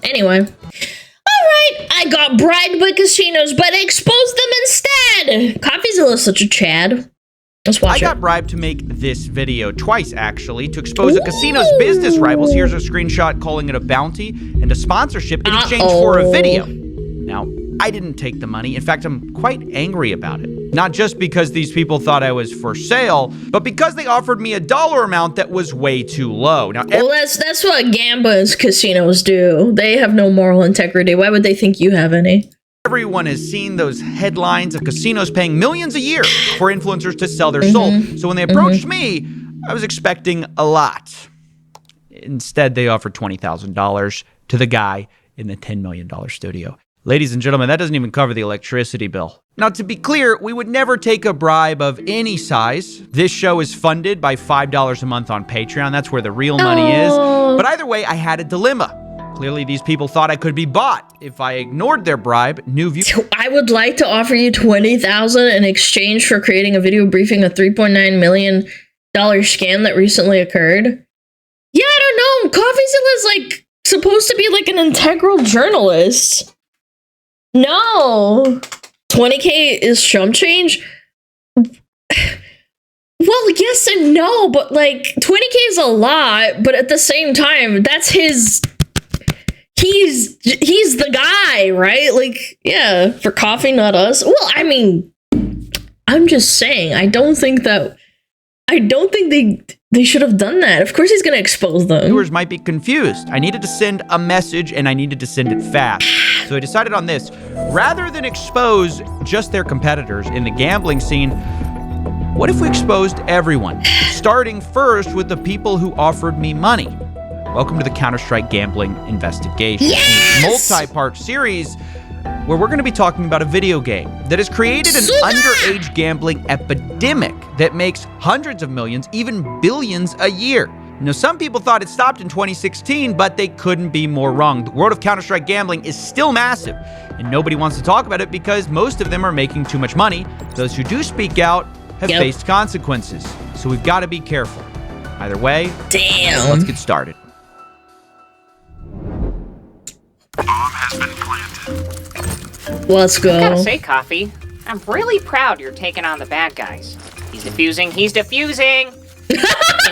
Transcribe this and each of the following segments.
Anyway. Alright, I got bribed by casinos, but I exposed them instead! CoffeeZilla is such a Chad. Let's watch it. I got bribed to make this video twice, actually, to expose a casino's business rivals. Here's a screenshot calling it a bounty and a sponsorship in exchange for a video. Now, I didn't take the money. In fact, I'm quite angry about it. Not just because these people thought I was for sale, but because they offered me a dollar amount that was way too low. Now, well, that's what gambling casinos do. They have no moral integrity. Why would they think you have any? Everyone has seen those headlines of casinos paying millions a year for influencers to sell their soul. So when they approached me, I was expecting a lot. Instead, they offered $20,000 to the guy in the $10 million studio. Ladies and gentlemen, that doesn't even cover the electricity bill. Now, to be clear, we would never take a bribe of any size. This show is funded by $5 a month on Patreon. That's where the real money is. But either way, I had a dilemma. Clearly, these people thought I could be bought. If I ignored their bribe, new views. I would like to offer you $20,000 in exchange for creating a video briefing a $3.9 million scam that recently occurred. Yeah, I don't know. CoffeeZilla is like supposed to be like an integral journalist. No. 20K is chump change? Well, yes and no, but like 20K is a lot, but at the same time, that's his. He's the guy, right? Like, yeah, for coffee, not us. Well, I mean, I'm just saying, I don't think they should have done that. Of course he's gonna expose them. Viewers might be confused. I needed to send a message and I needed to send it fast. So I decided on this. Rather than expose just their competitors in the gambling scene, what if we exposed everyone? Starting first with the people who offered me money. Welcome to the Counter-Strike Gambling Investigation. Yes! A multi-part series where we're going to be talking about a video game that has created an underage gambling epidemic that makes hundreds of millions, even billions a year. Now, some people thought it stopped in 2016, but they couldn't be more wrong. The world of Counter-Strike gambling is still massive, and nobody wants to talk about it because most of them are making too much money. Those who do speak out have faced consequences, so we've got to be careful. Either way, let's get started. Bomb has been planted. Let's go. I gotta say, Coffee, I'm really proud you're taking on the bad guys. He's defusing. You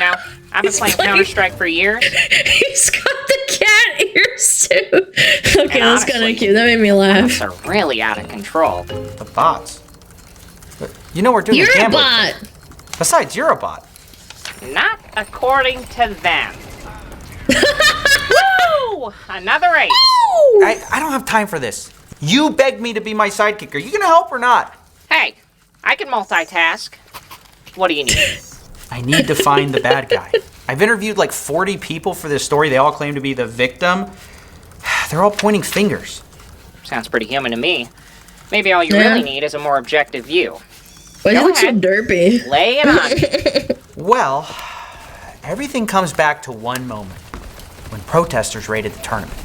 know, I've been playing Counter-Strike for years. He's got the cat ears too. Okay, that's kind of cute. That made me laugh. They're really out of control. The bots. You know we're doing You're a a bot. Besides, you're a bot. Not according to them. Woo! Another ace. I don't have time for this. You begged me to be my sidekick. Are you gonna help or not? Hey, I can multitask. What do you need? I need to find the bad guy. I've interviewed like 40 people for this story. They all claim to be the victim. They're all pointing fingers. Sounds pretty human to me. Maybe all you really need is a more objective view. Why do you look so derpy? Lay it on me. Well, everything comes back to one moment. When protesters raided the tournament.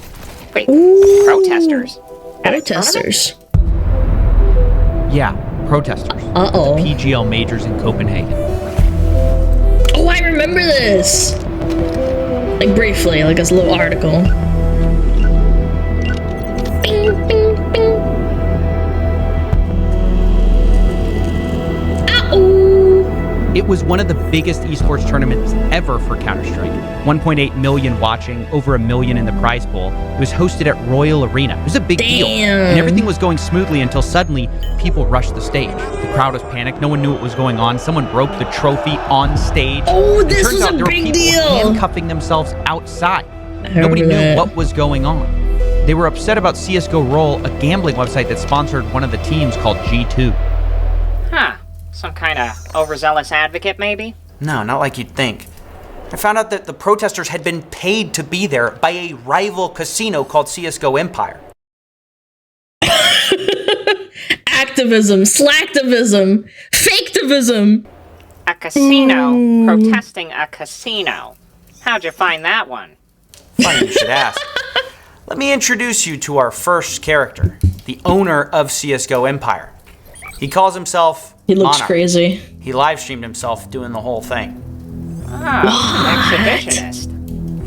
Wait, protesters? Protesters. Yeah, protesters. Uh-oh. The PGL majors in Copenhagen. Oh, I remember this. Like briefly, like this little article. Bing, bing, bing. It was one of the biggest esports tournaments ever for Counter-Strike. 1.8 million watching, over 1 million in the prize pool. It was hosted at Royal Arena. It was a big deal. And everything was going smoothly until suddenly people rushed the stage. The crowd was panicked. No one knew what was going on. Someone broke the trophy on stage. Oh, this was a big deal. Handcuffing themselves outside. Nobody knew what was going on. They were upset about CSGO Roll, a gambling website that sponsored one of the teams called G2. Huh. Some kind of overzealous advocate, maybe? No, not like you'd think. I found out that the protesters had been paid to be there by a rival casino called CSGO Empire. Activism, slacktivism, faketivism. A casino protesting a casino. How'd you find that one? Funny you should ask. Let me introduce you to our first character, the owner of CSGO Empire. He calls himself He looks Monarch. crazy. He live streamed himself doing the whole thing. Exhibitionist.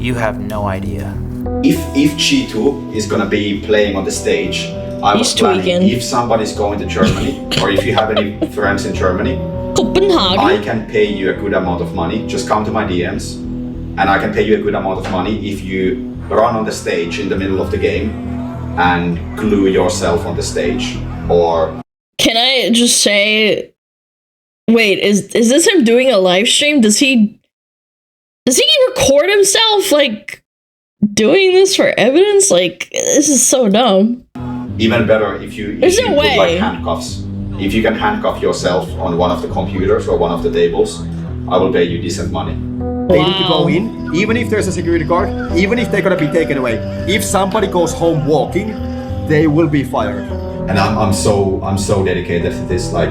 You have no idea. If G2 is gonna be playing on the stage, I was He's planning tweaking. if somebody's going to Germany or if you have any friends in Germany, Copenhagen. I can pay you a good amount of money. Just come to my DMs and I can pay you a good amount of money if you run on the stage in the middle of the game and glue yourself on the stage. Or Can I just say, wait, is this him doing a live stream? Does he record himself like doing this for evidence? Like, this is so dumb. even better if you There's no put like way. handcuffs. If you can handcuff yourself on one of the computers or one of the tables, I will pay you decent money. They need to go in, even if there's a security guard, even if they're gonna be taken away. If somebody goes home walking, they will be fired. And I'm so dedicated to this. Like,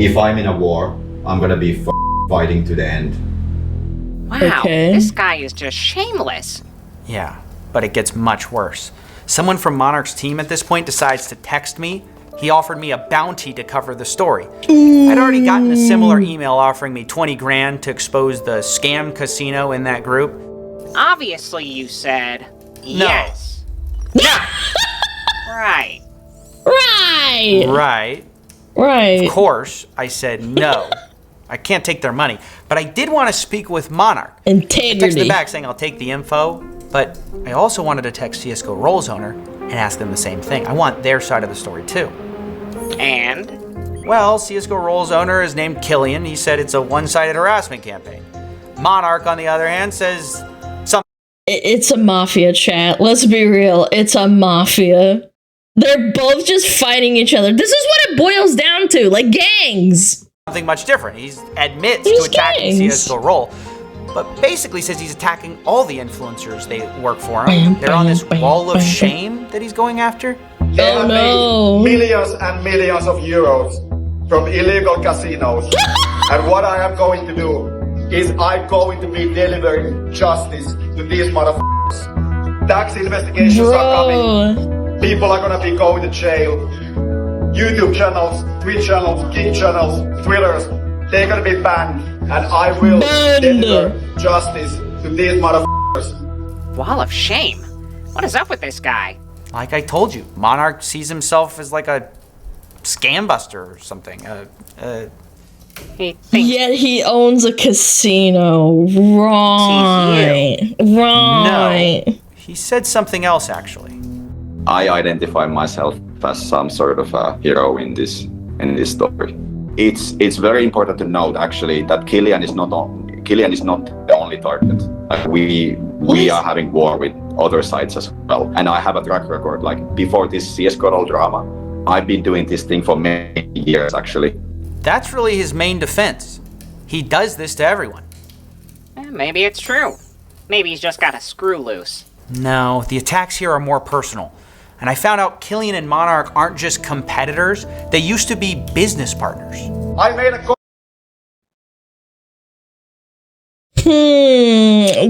if I'm in a war, I'm gonna be fighting to the end. Wow, Okay. this guy is just shameless. Yeah, but it gets much worse. Someone from Monarch's team at this point decides to text me. He offered me a bounty to cover the story. I'd already gotten a similar email offering me 20 grand to expose the scam casino in that group. Obviously, you said yes. Right. Right. Right. Right. Of course, I said no. I can't take their money. But I did want to speak with Monarch. I texted Integrity. back saying I'll take the info, but I also wanted to text CSGO Roll's owner and ask them the same thing. I want their side of the story too. And Well, CSGO Roll's owner is named Killian. He said it's a one-sided harassment campaign. Monarch, on the other hand, says something. It's a mafia, chat. Let's be real. It's a mafia. They're both just fighting each other. This is what it boils down to, like gangs. Much different. He admits He's to attacking gangs. CSGO Roll, but basically says he's attacking all the influencers they work for him. They're on this wall of shame that he's going after. They Oh have no. made millions and millions of euros from illegal casinos. And what I am going to do is I'm going to be delivering justice to these motherfuckers. Tax investigations are coming. Bro. People are gonna be going to jail. YouTube channels, Twitch channels, Kick channels, Twitters, they're gonna be banned. And I will Banned. deliver justice to these motherfuckers. wall of shame. What is up with this guy? Like I told you, Monarch sees himself as like a scam buster or something. He thinks Yet he owns a casino. Right. Right. No. He said something else, actually. I identify myself as some sort of a hero in this story. It's very important to note actually that Killian is not the only target. Like we are having war with other sides as well, and I have a track record. Like before this CS:GO drama, I've been doing this thing for many years actually. That's really his main defense. He does this to everyone. maybe it's true. Maybe he's just got a screw loose. No, the attacks here are more personal. And I found out Killian and Monarch aren't just competitors, they used to be business partners. I made a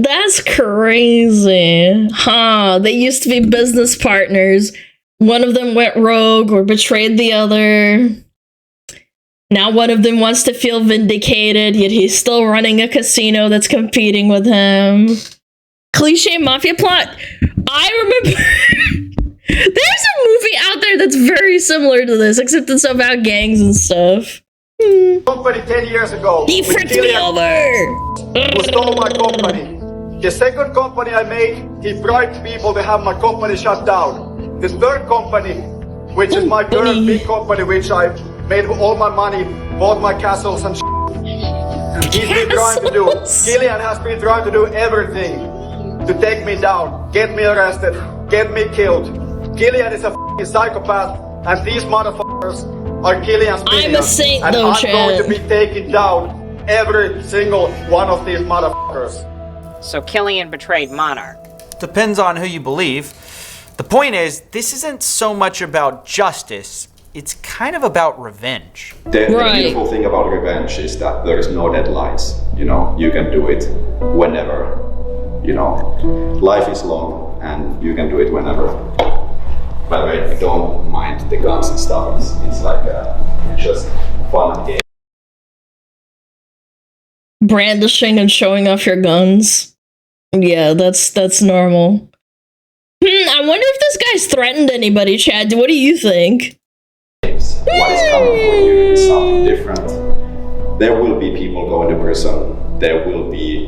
That's crazy. Huh. They used to be business partners. One of them went rogue or betrayed the other. Now one of them wants to feel vindicated, yet he's still running a casino that's competing with him. Cliche mafia plot. I remember there's a movie out there that's very similar to this, except it's about gangs and stuff. company 10 years ago. He with fricked me Killian, over. who stole my company. The second company I made, he bribed people to have my company shut down. The third company, which is my current big company, which I made all my money, bought my castles and he's been trying to do. Castles. Killian has been trying to do everything to take me down, get me arrested, get me killed. Killian is a f***ing psychopath, and these motherfuckers are Killian's I'm a minions. saint, And though, I'm going to Chad. be taking down every single one of these motherfuckers. So Killian betrayed Monarch. Depends on who you believe. The point is, this isn't so much about justice, it's kind of about revenge. The Right. beautiful thing about revenge is that there is no deadlines. You know, you can do it whenever. You know, life is long and you can do it whenever. By the way, I don't mind the guns and stuff. It's like just fun and game. Brandishing and showing off your guns. Yeah, that's normal. I wonder if this guy's threatened anybody, Chad. What do you think? What is coming for you is something different. There will be people going to prison. There will be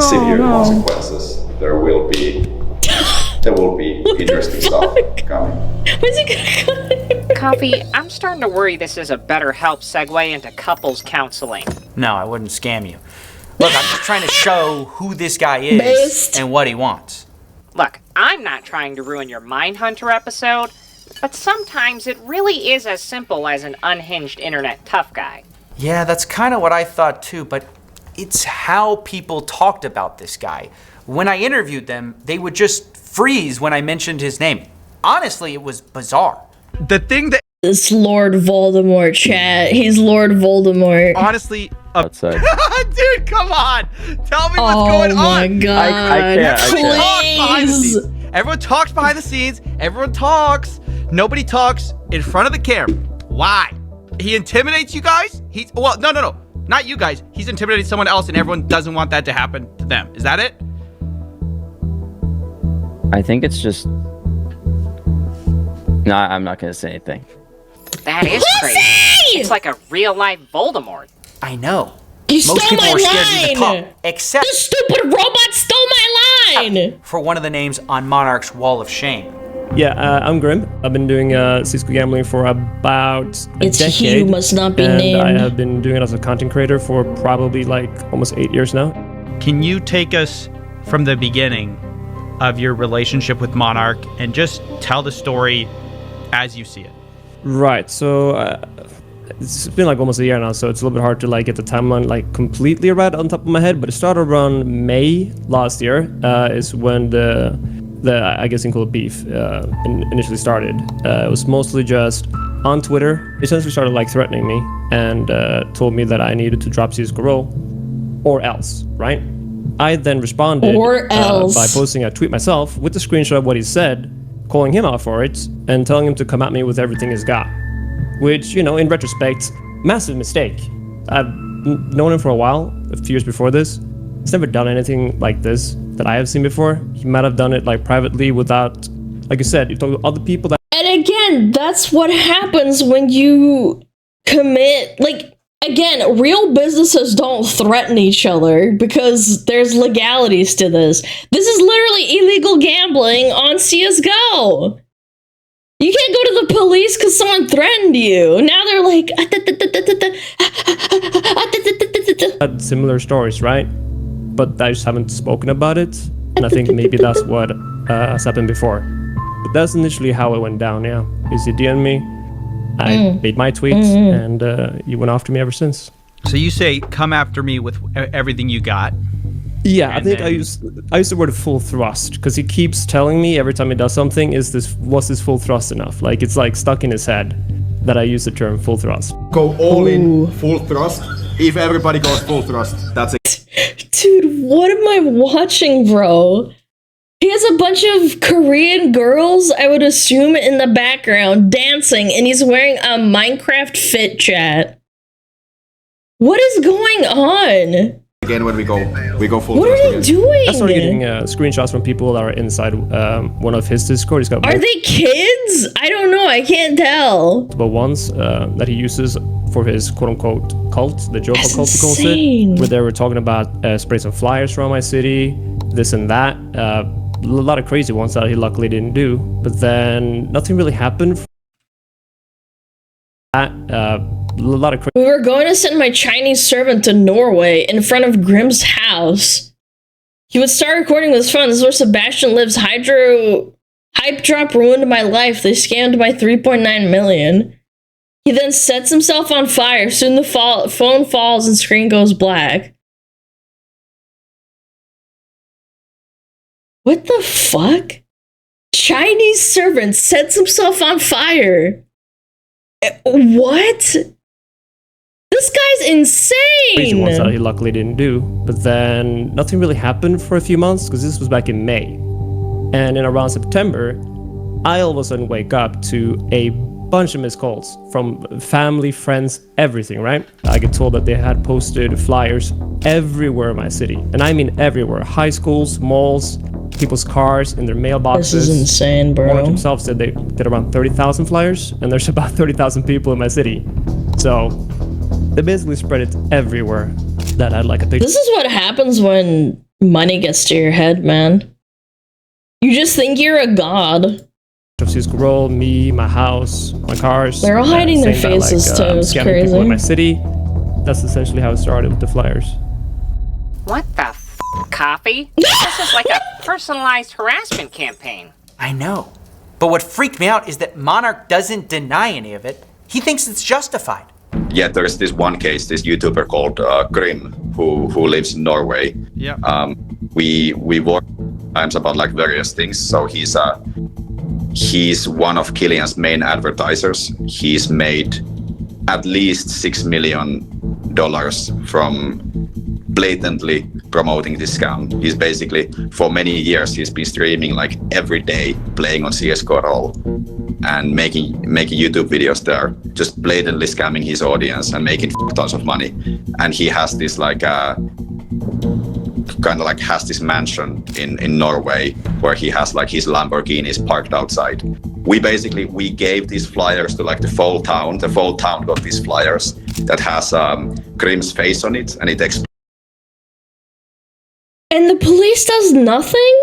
severe consequences. There will be interesting stuff coming. Where's he gonna go? Coffee, I'm starting to worry this is a BetterHelp segue into couples counseling. No, I wouldn't scam you. Look, I'm just trying to show who this guy is Based. and what he wants. Look, I'm not trying to ruin your Mindhunter episode, but sometimes it really is as simple as an unhinged internet tough guy. Yeah, that's kind of what I thought too, but it's how people talked about this guy. When I interviewed them, they would just freeze when I mentioned his name. Honestly, it was bizarre. The thing that It's Lord Voldemort, chat. He's Lord Voldemort. honestly, Outside. dude, come on, tell me what's going Oh my on. god. I can't. Everyone talks behind the Please. scenes. Everyone talks behind the scenes. Everyone talks. Nobody talks in front of the camera. Why? He intimidates you guys? No, not you guys. He's intimidating someone else, and everyone doesn't want that to happen to them. Is that it? I think it's just. No, I'm not gonna say anything. That is crazy. It's like a real-life Voldemort. I know. You Most stole people my were scared to line. talk, except The stupid robot stole my line. for one of the names on Monarch's Wall of Shame. Yeah, I'm Grim. I've been doing Cisco gambling for about a It's decade. he who must not be and named. I have been doing it as a content creator for probably like almost 8 years now. Can you take us from the beginning of your relationship with Monarch and just tell the story as you see it? Right. So it's been like almost a year now, so it's a little bit hard to like get the timeline like completely right on top of my head. But it started around May last year. Is when the I guess included beef initially started. It was mostly just on Twitter. He essentially started like threatening me and told me that I needed to drop Cisco Roll or else. Right. I then responded Or else. by posting a tweet myself with the screenshot of what he said, calling him out for it, and telling him to come at me with everything he's got. Which, you know, in retrospect, massive mistake. I've known him for a while, a few years before this. He's never done anything like this that I have seen before. He might have done it like privately without, like you said, you talk to other people that. And again, that's what happens when you commit, like, again, real businesses don't threaten each other because there's legalities to this. This is literally illegal gambling on CSGO. You can't go to the police because someone threatened you. Now they're like... Had similar stories, right? But I just haven't spoken about it. And I think maybe that's what has happened before. But that's initially how it went down, yeah. He DM'd me. I made my tweets, and he went after me ever since. So you say, come after me with everything you got. Yeah, I And think then- I use the word full thrust because he keeps telling me every time he does something, was this full thrust enough? Like it's like stuck in his head that I use the term full thrust. Go all in, full thrust. If everybody goes full thrust, that's it. Dude, what am I watching, bro? He has a bunch of Korean girls, I would assume, in the background dancing, and he's wearing a Minecraft fit, chat. What is going on? Again, when we go full What thrust. are they again. doing? I started getting screenshots from people that are inside one of his Discord. He's got Are they kids? I don't know. I can't tell. multiple ones that he uses for his quote-unquote cult, the Joker That's cult he calls insane. it, where they were talking about spraying some flyers around my city, this and that. A lot of crazy ones that he luckily didn't do, but then nothing really happened. A lot of crazy. We were going to send my Chinese servant to Norway in front of Grimm's house. He would start recording with his phone. This is where Sebastian lives. Hype drop ruined my life. They scammed my 3.9 million. He then sets himself on fire. Soon the phone falls and screen goes black. What the fuck? Chinese servant sets himself on fire. What? This guy's Crazy ones that insane. he luckily didn't do, but then nothing really happened for a few months because this was back in May, and in around September, I all of a sudden wake up to a bunch of missed calls from family, friends, everything. Right? I get told that they had posted flyers everywhere in my city. And I mean everywhere. High schools, malls, people's cars, in their mailboxes. This is insane, bro. Monarch himself said they did around 30,000 flyers, and there's about 30,000 people in my city. So they basically spread it everywhere that had like a picture. This is what happens when money gets to your head, man. You just think you're a god. Of Cisco Roll, me, my house, my cars. They're all hiding their faces too. It's scamming people in my crazy. city. That's essentially how it started with the flyers. What the f***, Coffee? This is like a personalized harassment campaign. I know. But what freaked me out is that Monarch doesn't deny any of it. He thinks it's justified. Yeah, there's this one case, this YouTuber called Grim, who lives in Norway. Yeah. We work times about like various things. So he's one of Killian's main advertisers. He's made at least $6 million from blatantly promoting this scam. He's basically, for many years, he's been streaming like every day, playing on CS:GO Roll and making YouTube videos there, just blatantly scamming his audience and making tons of money. And he has this like has this mansion in Norway where he has like his Lamborghinis parked outside. We gave these flyers to like the full town. The full town got these flyers that has Grim's face on it, and it explains. And the police does nothing?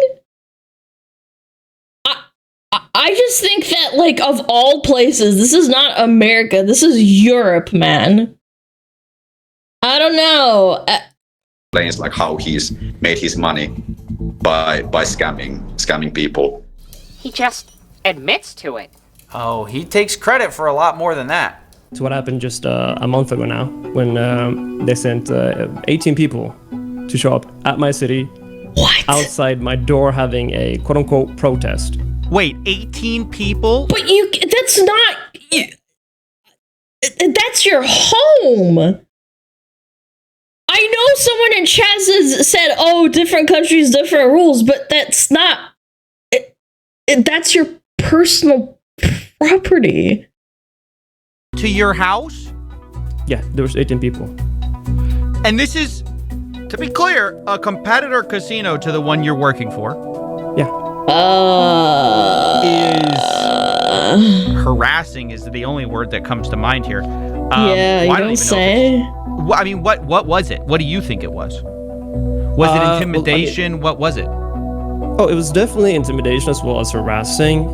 I just think that, like, of all places, this is not America. This is Europe, man. I don't know. Explains like how he's made his money by scamming people. He just admits to it. Oh, he takes credit for a lot more than that. So what happened just a month ago now, when they sent 18 people to show up at my city, outside my door, having a quote-unquote protest. Wait, 18 people? But that's not... That's your home! I know someone in chat said, oh, different countries, different rules, but that's not... that's your personal property. To your house? Yeah, there was 18 people. And this is, to be clear, a competitor casino to the one you're working for. Yeah. Is harassing is the only word that comes to mind here. Yeah, you don't say. I mean, what was it? What do you think it was? Was it intimidation? What was it? Oh, it was definitely intimidation as well as harassing.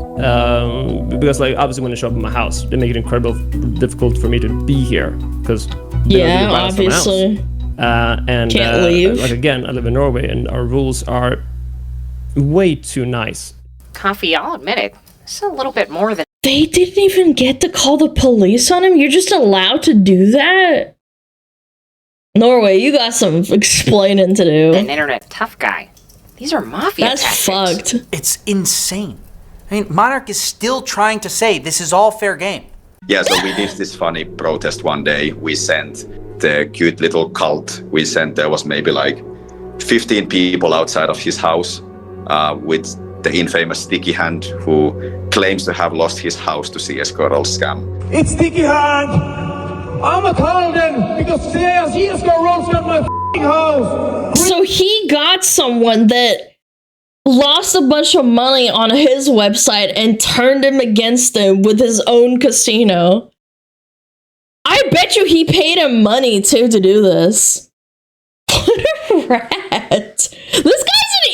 Because, like, obviously when they show up at my house, they make it incredibly difficult for me to be here. Because yeah, obviously. And can't leave. Like, again, I live in Norway, and our rules are way too nice. Coffee, I'll admit it. It's a little bit more than... They didn't even get to call the police on him? You're just allowed to do that? Norway, you got some explaining to do. An internet tough guy. These are mafia That's tactics. fucked. It's insane. I mean, Monarch is still trying to say this is all fair game. Yeah, so we did this funny protest one day. We sent the cute little cult. There was maybe like 15 people outside of his house with the infamous Sticky Hand, who claims to have lost his house to CS:GO Roll scam. It's Sticky Hand! I'm a call them because CS:GO Roll's got my house! So he got someone that lost a bunch of money on his website and turned him against him with his own casino. I bet you he paid him money too to do this. What a rat. This guy's an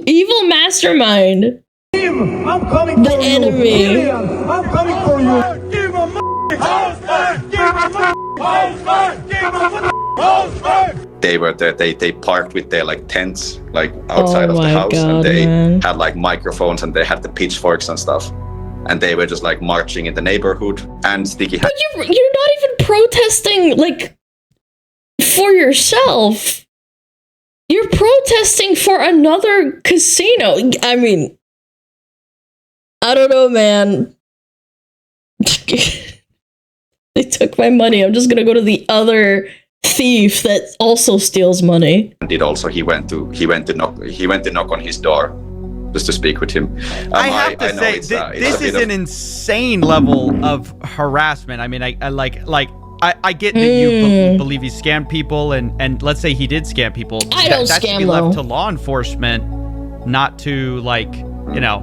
evil mastermind. I'm coming the for enemy. You. I'm coming for you. Give my house back! Give my house back! Give my house back! They were there, they parked with their like tents like outside of the house, God, and they man. had like microphones and they had the pitchforks and stuff, and they were just like marching in the neighborhood. And Sticky Hand. But you're not even protesting like for yourself. You're protesting for another casino. I mean, I don't know, man. They took my money. I'm just gonna go to the other thief that also steals money. Did also he went to knock on his door just to speak with him. I have to say, this is an insane level of harassment. I mean, I like I get that you believe he scammed people, and let's say he did scam people. I don't that should scam, be left though. to law enforcement, not to, like, you know,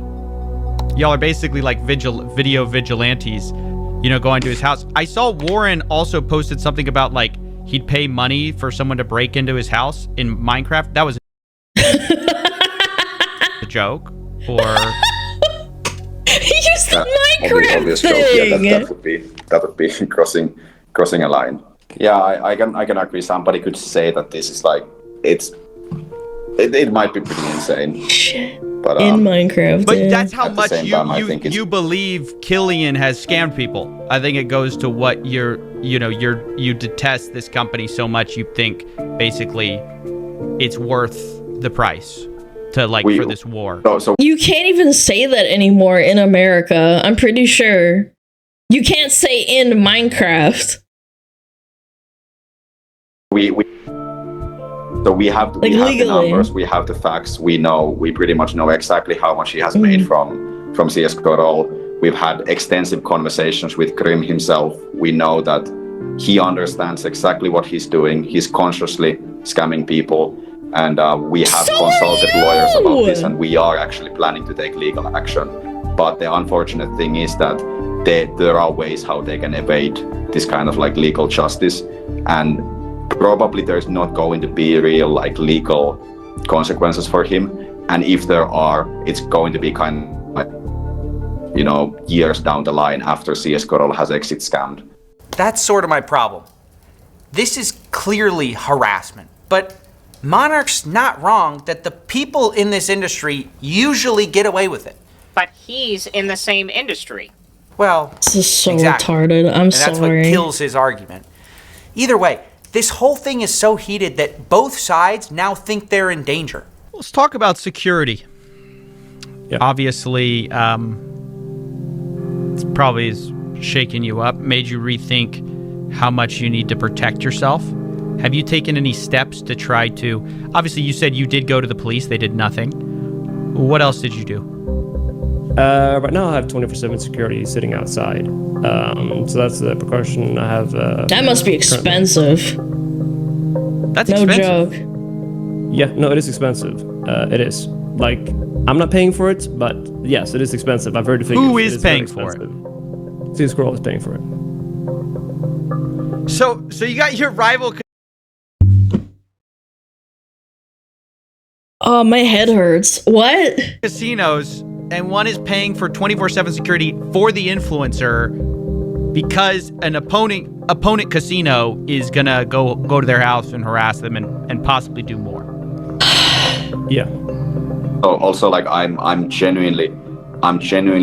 y'all are basically like video vigilantes, you know, going to his house. I saw Warren also posted something about, like, he'd pay money for someone to break into his house in Minecraft. That was a joke, or He used the Minecraft obvious thing. joke. Yeah, that would be crossing a line. Yeah, I can agree. Somebody could say that this is like it might be pretty insane. Shit. But In Minecraft. But yeah. that's how At the much same time, I think it's- you believe Killian has scammed people. I think it goes to what you detest this company so much you think basically it's worth the price to, like, for this war. So You can't even say that anymore in America. I'm pretty sure. You can't say in Minecraft. we have Like, the legally. numbers, we have the facts, we pretty much know exactly how much he has made from CS:GO role. We've had extensive conversations with Grim himself. We know that he understands exactly what he's doing. He's consciously scamming people, and we have consulted lawyers about this, and we are actually planning to take legal action. But the unfortunate thing is that there are ways how they can evade this kind of like legal justice, and probably there's not going to be real like legal consequences for him, and if there are, it's going to be kind of like, you know, years down the line after CS:GO has exit scammed. That's sort of my problem. This is clearly harassment, but Monarch's not wrong that the people in this industry usually get away with it. But he's in the same industry. Well, This is so exactly. retarded. I'm And that's sorry. what kills his argument. Either way, this whole thing is so heated that both sides now think they're in danger. Let's talk about security. Yeah. Obviously, it's probably is shaking you up, made you rethink how much you need to protect yourself. Have you taken any steps to try to... Obviously, you said you did go to the police. They did nothing. What else did you do? Right now I have 24/7 security sitting outside. So that's the precaution I have. That must be expensive. That's No expensive. joke. Yeah, no, it is expensive. It is. Like, I'm not paying for it, but yes, it is expensive. I've heard the figures. Who It is very paying for it? expensive. CS:GO is paying for it. So you got your rival... Oh, my head hurts. What? casinos, and one is paying for 24/7 security for the influencer because an opponent casino is gonna go to their house and harass them and possibly do more. Yeah. So also, like, I'm genuinely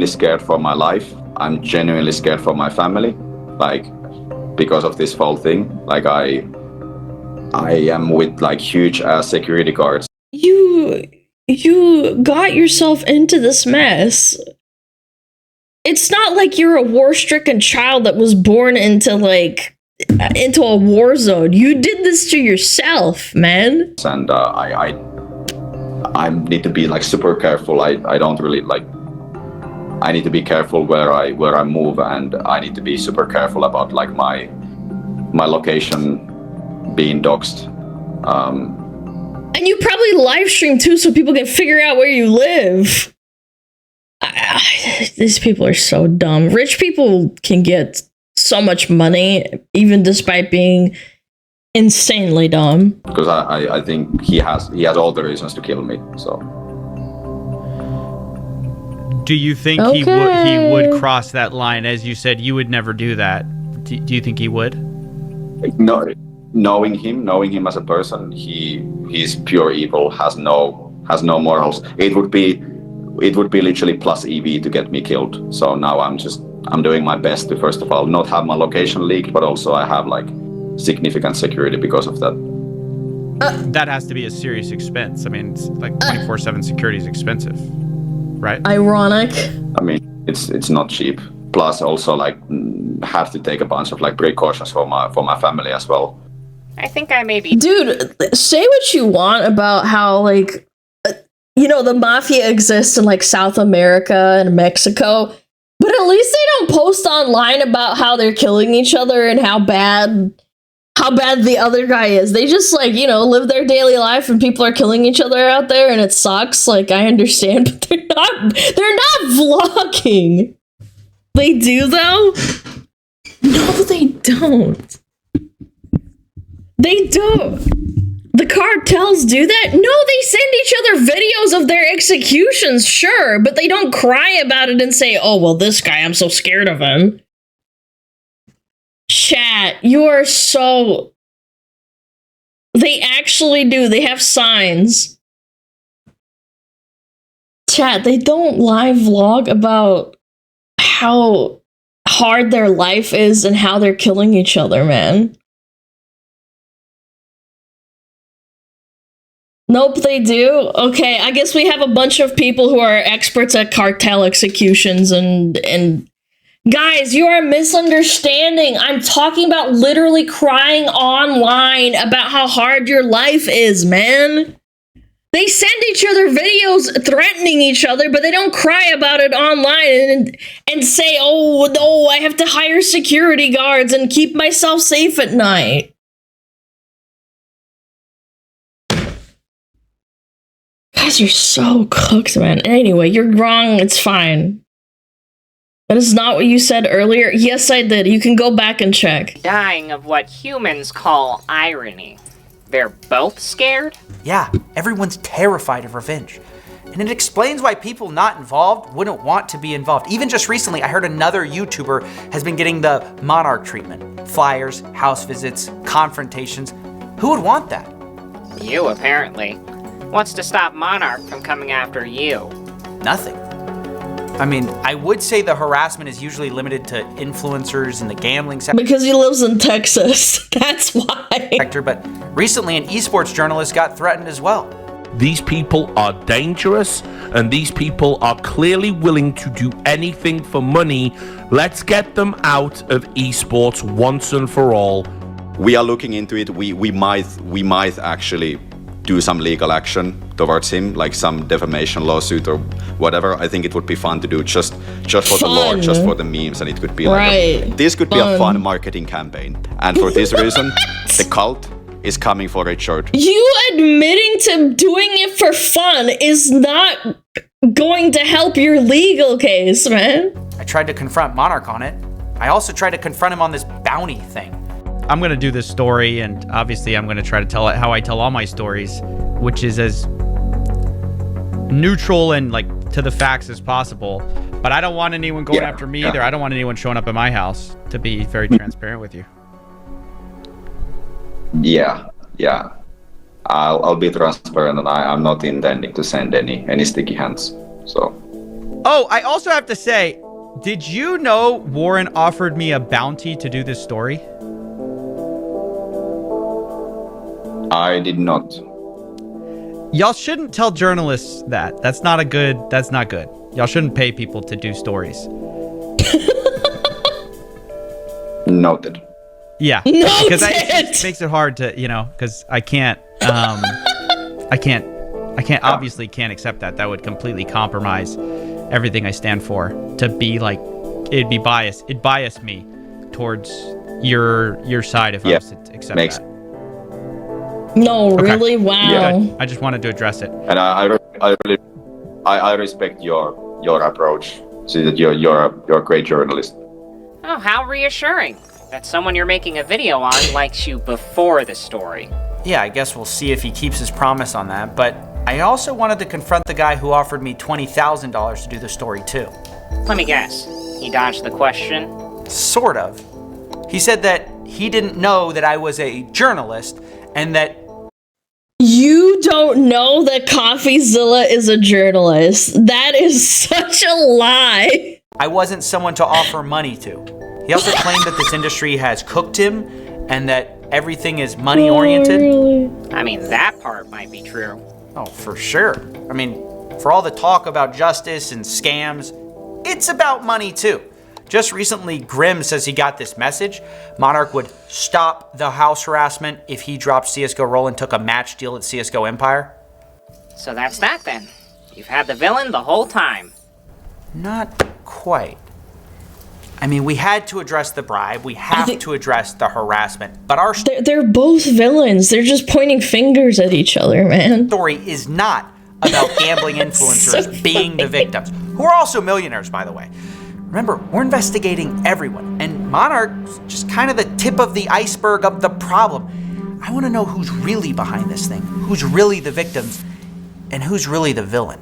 scared for my life. I'm genuinely scared for my family, like, because of this whole thing. Like, I am with like huge security guards. You got yourself into this mess. It's not like you're a war-stricken child that was born into a war zone. You did this to yourself, man. And I need to be like super careful. I don't really like. I need to be careful where I move, and I need to be super careful about like my location being doxed. And you probably live stream too, so people can figure out where you live. These people are so dumb. Rich people can get so much money, even despite being insanely dumb. Because I think he has all the reasons to kill me. So Do you think he would cross that line? As you said, you would never do that. Do you think he would? no, knowing him as a person, he's pure evil. Has no morals. It would be literally plus EV to get me killed. So now I'm doing my best to, first of all, not have my location leaked, but also I have like significant security because of that. That has to be a serious expense. I mean, it's like 24/7 security is expensive, right? Ironic. I mean, it's not cheap. Plus, also like have to take a bunch of like precautions for my family as well. I think I may be. Dude, say what you want about how, like, the mafia exists in, like, South America and Mexico. But at least they don't post online about how they're killing each other and how bad the other guy is. They just like, you know, live their daily life and people are killing each other out there and it sucks. Like, I understand, but they're not vlogging. They do though? No, they don't. They don't. The cartels do that? No, they send each other videos of their executions, sure, but they don't cry about it and say, oh, well, this guy, I'm so scared of him. Chat, you are so... They actually do. They have signs. Chat, they don't live vlog about how hard their life is and how they're killing each other, man. Nope, they do? Okay, I guess we have a bunch of people who are experts at cartel executions and... Guys, you are misunderstanding. I'm talking about literally crying online about how hard your life is, man. They send each other videos threatening each other, but they don't cry about it online and say, oh, no, I have to hire security guards and keep myself safe at night. Guys, you're so cooked, man. Anyway, you're wrong. It's fine. That is not what you said earlier. Yes, I did. You can go back and check. Dying of what humans call irony. They're both scared? Yeah, everyone's terrified of revenge. And it explains why people not involved wouldn't want to be involved. Even just recently, I heard another YouTuber has been getting the Monarch treatment. Flyers, house visits, confrontations. Who would want that? You, apparently. What's to stop Monarch from coming after you? Nothing. I mean, I would say the harassment is usually limited to influencers in the gambling sector. Because he lives in Texas. That's why. But recently an esports journalist got threatened as well. These people are dangerous, and these people are clearly willing to do anything for money. Let's get them out of esports once and for all. We are looking into it. We might actually do some legal action towards him, like some defamation lawsuit or whatever. I think it would be fun to do just for the lore, just for the memes, and it could be like this could be a fun marketing campaign. And for this reason, the cult is coming for Richard. You admitting to doing it for fun is not going to help your legal case, man. I tried to confront Monarch on it. I also tried to confront him on this bounty thing. I'm going to do this story, and obviously I'm going to try to tell it how I tell all my stories, which is as neutral and like to the facts as possible. But I don't want anyone going after me either. I don't want anyone showing up at my house, to be very transparent with you. Yeah. I'll be transparent, and I'm not intending to send any sticky hands. So. Oh, I also have to say, did you know Warren offered me a bounty to do this story? I did not. Y'all shouldn't tell journalists that. That's not good. Y'all shouldn't pay people to do stories. Noted. Yeah. Noted. Because it makes it hard to, because I can't obviously can't accept that. That would completely compromise everything I stand for. To be like, it'd be biased. It'd bias me towards your side if I was to accept that. No, really? Wow. Yeah. I just wanted to address it. And I respect your approach. See that you're a great journalist. Oh, how reassuring that someone you're making a video on likes you before the story. Yeah, I guess we'll see if he keeps his promise on that, but I also wanted to confront the guy who offered me $20,000 to do the story too. Let me guess. He dodged the question? Sort of. He said that he didn't know that I was a journalist and that... You don't know that CoffeeZilla is a journalist. That is such a lie. I wasn't someone to offer money to. He also claimed that this industry has cooked him and that everything is money-oriented. Really? I mean, that part might be true. Oh, for sure. I mean, for all the talk about justice and scams, it's about money too. Just recently, Grim says he got this message. Monarch would stop the house harassment if he dropped CSGO Roll and took a match deal at CSGO Empire. So that's that then. You've had the villain the whole time. Not quite. I mean, we had to address the bribe. We have to address the harassment. But our They're both villains. They're just pointing fingers at each other, man. story is not about gambling influencers being the victims, who are also millionaires, by the way. Remember, we're investigating everyone, and Monarch's just kind of the tip of the iceberg of the problem. I want to know who's really behind this thing, who's really the victims, and who's really the villain.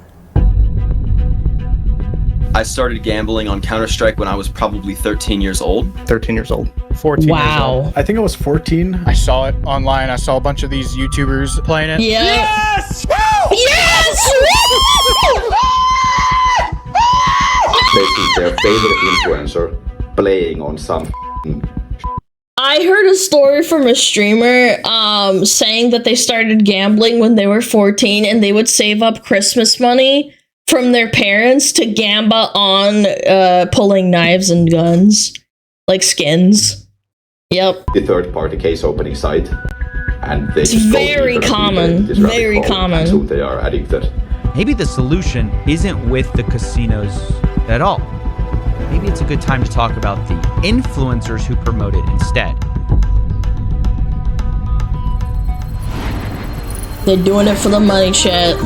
I started gambling on Counter-Strike when I was probably 13 years old. 13 years old. 14 years old. I think I was 14. I saw it online. I saw a bunch of these YouTubers playing it. Yeah. Yes! Yes! Making their favorite influencer playing on some I heard a story from a streamer saying that they started gambling when they were 14 and they would save up Christmas money from their parents to gamba on pulling knives and guns, like skins. Yep. the third-party case opening site, and they It's just go very deeper and common, deeper into this very rabbit hole, common. and so they are addicted. Maybe the solution isn't with the casinos at all. Maybe it's a good time to talk about the influencers who promote it instead. They're doing it for the money, chat.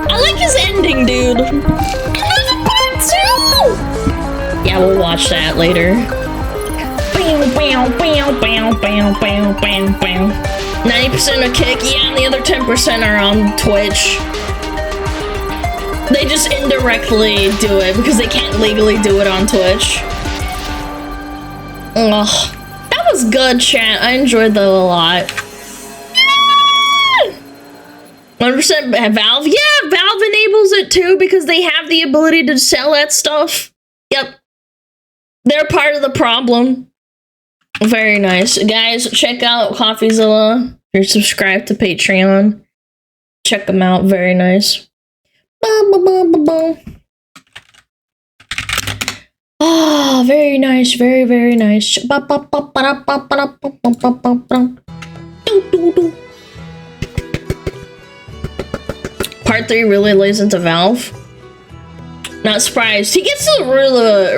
I like his ending, dude. And there's a part 2! Yeah, we'll watch that later. 90% a kick, yeah, and the other 10% are on Twitch. They just indirectly do it because they can't legally do it on Twitch. Ugh. That was good, chat. I enjoyed that a lot. 100% Valve? Yeah, Valve enables it too because they have the ability to sell that stuff. Yep. They're part of the problem. Very nice. Guys, check out CoffeeZilla. If you're subscribed to Patreon, check them out. Very nice. Ah, very nice. Very, very nice. Part 3 really lays into Valve. Not surprised. He gets to the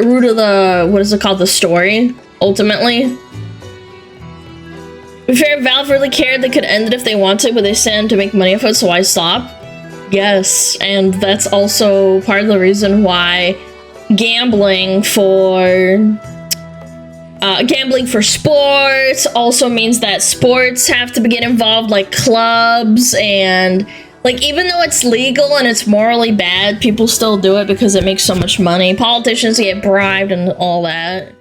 root of the what is it called? The story, ultimately. To be fair, Valve really cared. They could end it if they wanted, but they said to make money off it, so why stop? Yes, and that's also part of the reason why gambling for sports also means that sports have to get involved, like clubs, and like even though it's legal and it's morally bad, people still do it because it makes so much money. Politicians get bribed and all that.